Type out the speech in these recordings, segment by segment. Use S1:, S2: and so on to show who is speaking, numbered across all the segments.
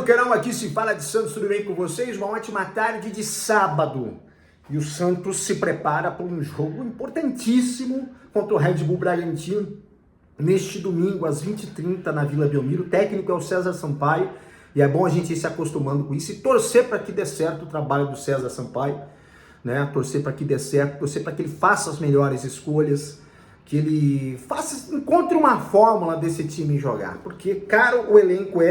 S1: canal Aqui Se Fala de Santos, tudo bem com vocês? Uma ótima tarde de sábado. E o Santos se prepara para um jogo importantíssimo contra o Red Bull Bragantino, neste domingo às 20h30 na Vila Belmiro. O técnico é o César Sampaio, e é bom a gente ir se acostumando com isso e torcer para que dê certo o trabalho do César Sampaio, né? Torcer para que dê certo, torcer para que ele faça as melhores escolhas, que ele encontre uma fórmula desse time jogar, porque caro o elenco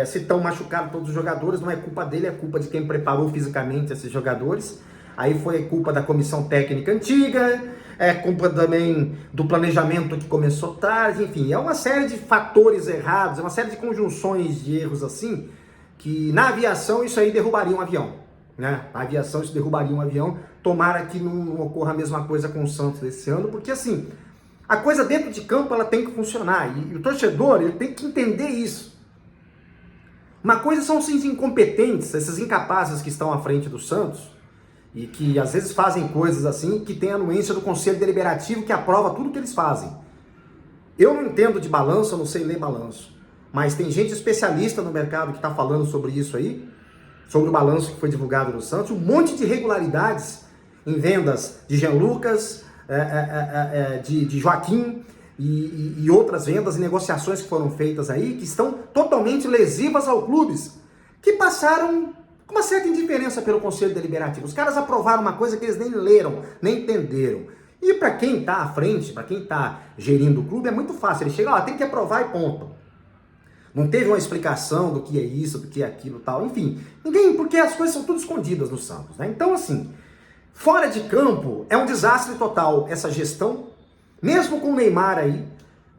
S1: se estão machucados todos os jogadores, não é culpa dele, é culpa de quem preparou fisicamente esses jogadores. Aí foi culpa da comissão técnica antiga, é culpa também do planejamento que começou tarde, enfim, é uma série de fatores errados, é uma série de conjunções de erros assim, que na aviação isso aí derrubaria um avião, né? Na aviação isso derrubaria um avião. Tomara que não ocorra a mesma coisa com o Santos esse ano, porque assim, a coisa dentro de campo ela tem que funcionar, e o torcedor ele tem que entender isso. Uma coisa são esses incompetentes, esses incapazes que estão à frente do Santos e que às vezes fazem coisas assim que tem a anuência do Conselho Deliberativo que aprova tudo que eles fazem. Eu não entendo de balanço, eu não sei ler balanço, mas tem gente especialista no mercado que está falando sobre isso aí, sobre o balanço que foi divulgado no Santos, um monte de irregularidades em vendas de Jean Lucas, de Joaquim, e outras vendas e negociações que foram feitas aí, que estão totalmente lesivas aos clubes, que passaram com uma certa indiferença pelo Conselho Deliberativo. Os caras aprovaram uma coisa que eles nem leram, nem entenderam. E para quem está à frente, para quem está gerindo o clube, é muito fácil. Ele chega, tem que aprovar e ponto. Não teve uma explicação do que é isso, do que é aquilo e tal. Enfim, porque as coisas são tudo escondidas no Santos, né? Então, assim, fora de campo, é um desastre total essa gestão. Mesmo com o Neymar aí,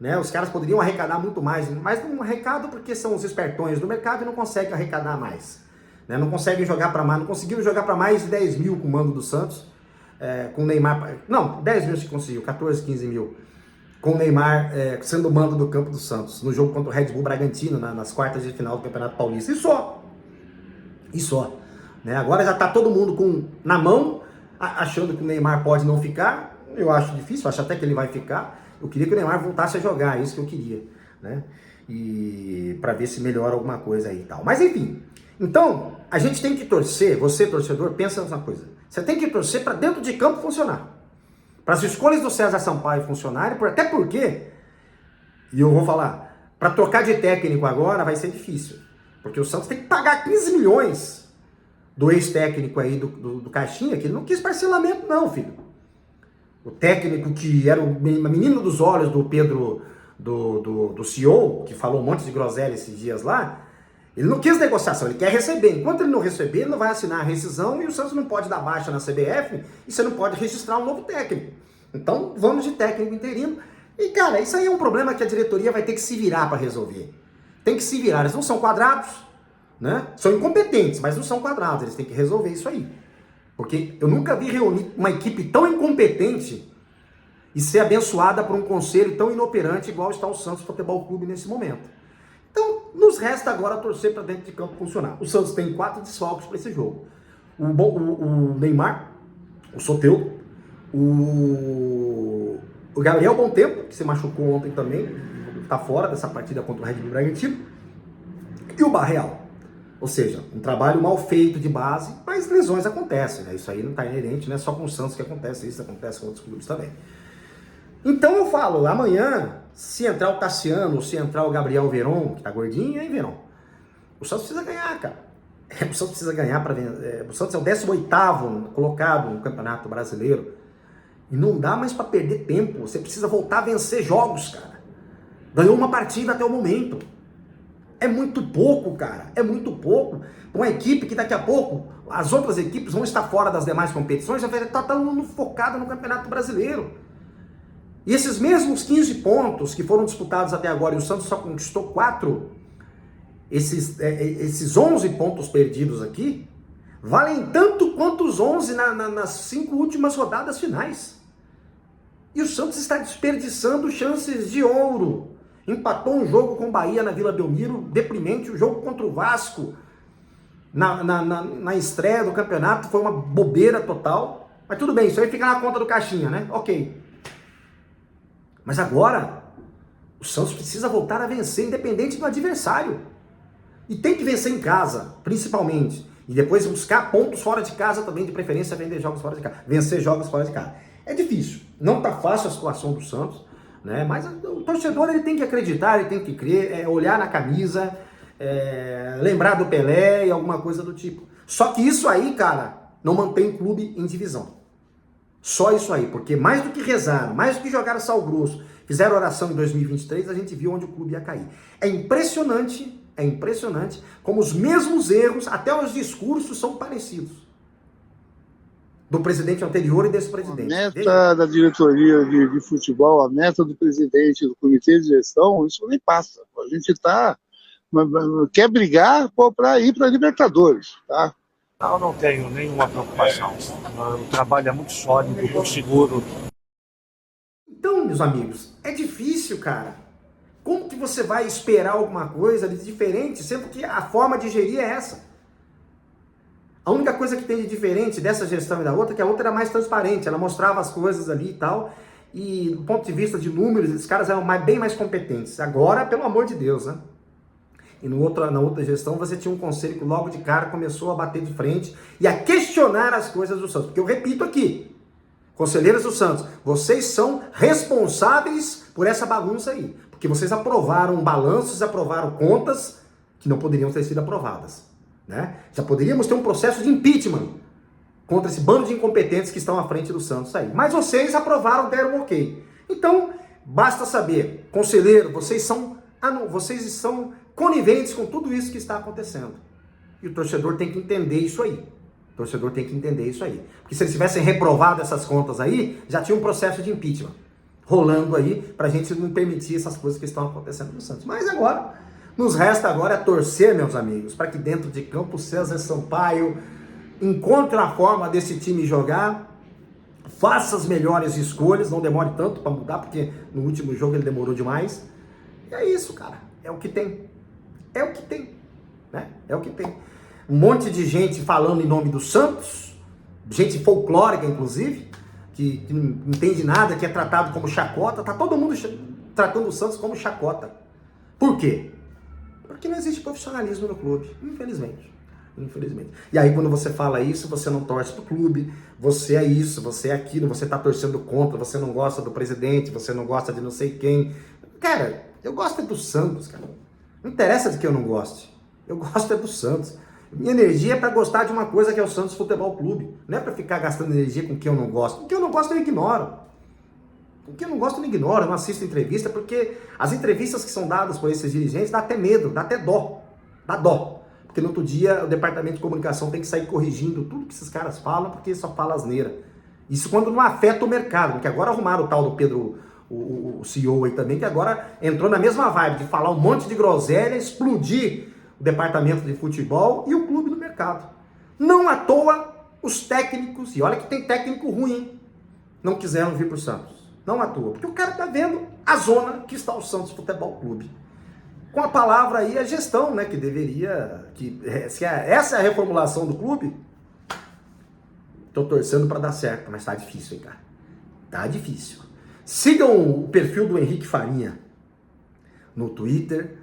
S1: né, os caras poderiam arrecadar muito mais, mas não arrecadam porque são os espertões do mercado e não conseguem arrecadar mais. Né, não conseguem jogar para mais, não conseguiram jogar para mais de 10 mil com o mando do Santos, com o Neymar, não, 10 mil se conseguiu, 14, 15 mil, com o Neymar sendo o mando do campo do Santos, no jogo contra o Red Bull Bragantino, nas quartas de final do Campeonato Paulista, e só. Né, agora já tá todo mundo na mão, achando que o Neymar pode não ficar. Eu acho difícil, acho até que ele vai ficar. Eu queria que o Neymar voltasse a jogar, é isso que eu queria, né? E para ver se melhora alguma coisa aí e tal. Mas enfim, então a gente tem que torcer, você torcedor, pensa nessa coisa. Você tem que torcer para dentro de campo funcionar, para as escolhas do César Sampaio funcionarem, até porque, e eu vou falar, para trocar de técnico agora vai ser difícil, porque o Santos tem que pagar 15 milhões do ex-técnico aí do Caixinha, que ele não quis parcelamento não, filho. O técnico que era o menino dos olhos do Pedro, do CEO, que falou um monte de groselha esses dias lá, ele não quis negociação, ele quer receber. Enquanto ele não receber, ele não vai assinar a rescisão e o Santos não pode dar baixa na CBF e você não pode registrar um novo técnico. Então, vamos de técnico interino. E, cara, isso aí é um problema que a diretoria vai ter que se virar para resolver. Tem que se virar. Eles não são quadrados, né? São incompetentes, mas não são quadrados. Eles têm que resolver isso aí. Porque eu nunca vi reunir uma equipe tão incompetente e ser abençoada por um conselho tão inoperante igual está o Santos Futebol Clube nesse momento. Então, nos resta agora torcer para dentro de campo funcionar. O Santos tem 4 desfalques para esse jogo. O Neymar, o Soteldo, o Gabriel Bom Tempo, que se machucou ontem também, está fora dessa partida contra o Red Bull Bragantino, e o Barreal. Ou seja, um trabalho mal feito de base, mas lesões acontecem, né? Isso aí não está inerente, não é só com o Santos que acontece, isso acontece com outros clubes também. Então eu falo, amanhã, se entrar o Cassiano, se entrar o Gabriel Veron, que tá gordinho, hein, Veron? O Santos precisa ganhar, cara. O Santos precisa ganhar para o Santos é o 18º colocado no Campeonato Brasileiro. E não dá mais para perder tempo. Você precisa voltar a vencer jogos, cara. Ganhou uma partida até o momento. É muito pouco, cara, é muito pouco. Uma equipe que daqui a pouco, as outras equipes vão estar fora das demais competições, já vai estar focado no Campeonato Brasileiro. E esses mesmos 15 pontos que foram disputados até agora, e o Santos só conquistou 4, esses 11 pontos perdidos aqui, valem tanto quanto os 11 nas 5 últimas rodadas finais. E o Santos está desperdiçando chances de ouro. Empatou um jogo com o Bahia na Vila Belmiro, deprimente. O jogo contra o Vasco, na estreia do campeonato, foi uma bobeira total. Mas tudo bem, isso aí fica na conta do Caixinha, né? Ok. Mas agora, o Santos precisa voltar a vencer, independente do adversário. E tem que vencer em casa, principalmente. E depois buscar pontos fora de casa também, de preferência vender jogos fora de casa. Vencer jogos fora de casa. É difícil. Não tá fácil a situação do Santos, né? Mas o torcedor ele tem que acreditar, ele tem que crer, olhar na camisa, lembrar do Pelé e alguma coisa do tipo. Só que isso aí, cara, não mantém o clube em divisão. Só isso aí, porque mais do que rezaram, mais do que jogaram sal grosso, fizeram oração em 2023, a gente viu onde o clube ia cair. É impressionante como os mesmos erros, até os discursos são parecidos. Do presidente anterior e desse presidente.
S2: A meta da diretoria de futebol, a meta do presidente, do comitê de gestão, isso nem passa. A gente quer brigar para ir para a Libertadores, tá?
S3: Não tenho nenhuma preocupação. O trabalho é muito sólido, muito seguro.
S1: Então, meus amigos, é difícil, cara. Como que você vai esperar alguma coisa de diferente, sendo que a forma de gerir é essa? A única coisa que tem de diferente dessa gestão e da outra é que a outra era mais transparente, ela mostrava as coisas ali e tal, e do ponto de vista de números, esses caras eram bem mais competentes. Agora, pelo amor de Deus, né? E na outra gestão você tinha um conselho que logo de cara começou a bater de frente e a questionar as coisas do Santos. Porque eu repito aqui, conselheiros do Santos, vocês são responsáveis por essa bagunça aí. Porque vocês aprovaram balanços, aprovaram contas que não poderiam ter sido aprovadas. Né? Já poderíamos ter um processo de impeachment contra esse bando de incompetentes que estão à frente do Santos aí. Mas vocês aprovaram, deram um ok. Então, basta saber, conselheiro, vocês são coniventes com tudo isso que está acontecendo. E o torcedor tem que entender isso aí. O torcedor tem que entender isso aí. Porque se eles tivessem reprovado essas contas aí, já tinha um processo de impeachment rolando aí pra gente não permitir essas coisas que estão acontecendo no Santos. Mas agora, nos resta agora torcer, meus amigos, para que dentro de campo o César Sampaio encontre a forma desse time jogar, faça as melhores escolhas, não demore tanto para mudar, porque no último jogo ele demorou demais. E é isso, cara. É o que tem. É o que tem, né? É o que tem. Um monte de gente falando em nome do Santos, gente folclórica, inclusive, que não entende nada, que é tratado como chacota. Tá todo mundo tratando o Santos como chacota. Por quê? Porque não existe profissionalismo no clube, infelizmente. Infelizmente. E aí quando você fala isso, você não torce pro clube, você é isso, você é aquilo, você tá torcendo contra, você não gosta do presidente, você não gosta de não sei quem. Cara, eu gosto é do Santos, cara. Não interessa de que eu não goste. Eu gosto é do Santos. Minha energia é para gostar de uma coisa que é o Santos Futebol Clube. Não é para ficar gastando energia com o que eu não gosto. O que eu não gosto eu ignoro. O que eu não gosto eu não ignoro. Eu não assisto entrevista porque as entrevistas que são dadas por esses dirigentes dá até medo, dá até dó. Dá dó. Porque no outro dia o departamento de comunicação tem que sair corrigindo tudo que esses caras falam porque só fala asneira. Isso quando não afeta o mercado. Porque agora arrumaram o tal do Pedro, o CEO aí também, que agora entrou na mesma vibe de falar um monte de groselha, explodir o departamento de futebol e o clube no mercado. Não à toa os técnicos, e olha que tem técnico ruim, não quiseram vir para o Santos. Não à toa, porque o cara tá vendo a zona que está o Santos Futebol Clube. Com a palavra aí, a gestão, né, que deveria, se essa é a reformulação do clube, tô torcendo para dar certo, mas tá difícil, hein, cara. Tá difícil. Sigam o perfil do Henrique Farinha no Twitter,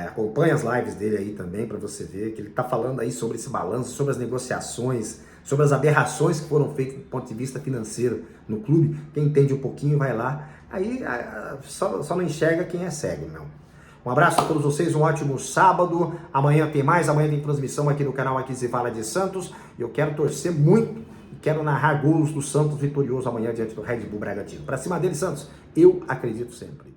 S1: acompanhe as lives dele aí também para você ver que ele tá falando aí sobre esse balanço, sobre as negociações, sobre as aberrações que foram feitas do ponto de vista financeiro no clube. Quem entende um pouquinho vai lá, aí só não enxerga quem é cego, não. Um abraço a todos vocês, um ótimo sábado. Amanhã tem mais, amanhã tem transmissão aqui no canal Aqui se Fala de Santos. E eu quero torcer muito, quero narrar gols do Santos vitorioso amanhã diante do Red Bull Bragantino. Pra cima dele, Santos, eu acredito sempre.